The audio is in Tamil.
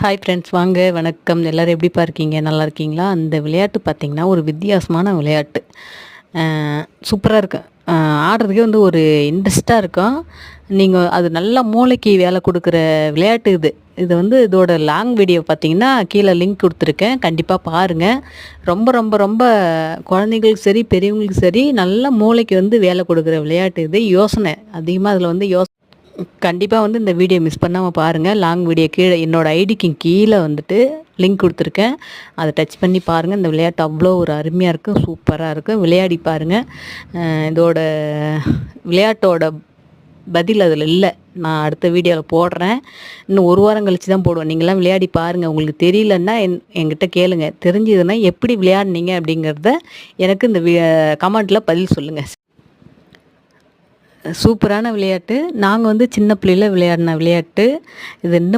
ஹாய் ஃப்ரெண்ட்ஸ், வாங்க வணக்கம். எல்லோரும் எப்படிப்பா இருக்கீங்க? நல்லா இருக்கீங்களா? அந்த விளையாட்டு பார்த்திங்கன்னா ஒரு வித்தியாசமான விளையாட்டு. சூப்பராக இருக்கும். ஆடுறதுக்கே வந்து ஒரு இன்ட்ரெஸ்ட்டாக இருக்கும். நீங்கள் அது நல்லா மூளைக்கு வேலை கொடுக்குற விளையாட்டு இது. இது வந்து இதோட லாங் வீடியோ பார்த்தீங்கன்னா கீழே லிங்க் கொடுத்துருக்கேன். கண்டிப்பாக பாருங்கள். ரொம்ப ரொம்ப ரொம்ப குழந்தைங்களுக்கு சரி, பெரியவங்களுக்கு சரி, நல்ல மூளைக்கு வந்து வேலை கொடுக்குற விளையாட்டு இது. யோசனை அதிகமாக அதில் வந்து கண்டிப்பாக வந்து இந்த வீடியோ மிஸ் பண்ணாமல் பாருங்கள். லாங் வீடியோ கீழே என்னோடய ஐடிக்கு கீழே வந்துட்டு லிங்க் கொடுத்துருக்கேன். அதை டச் பண்ணி பாருங்கள். இந்த விளையாட்டு அவ்வளோ ஒரு அருமையாக இருக்கும், சூப்பராக இருக்கும். விளையாடி பாருங்கள். இதோட விளையாட்டோட பதில் அதில் இல்லை. நான் அடுத்த வீடியோவில் போடுறேன். இன்னும் ஒரு வாரம் கழித்து தான் போடுவேன். நீங்களாம் விளையாடி பாருங்கள். உங்களுக்கு தெரியலன்னா என்கிட்ட கேளுங்க. தெரிஞ்சதுன்னா எப்படி விளையாடுனீங்க அப்படிங்கிறத எனக்கு இந்த கமெண்ட்டில் பதில் சொல்லுங்கள். சூப்பரான விளையாட்டு. நாங்கள் வந்து சின்ன பிள்ளையில விளையாடின விளையாட்டு இது. இன்னும்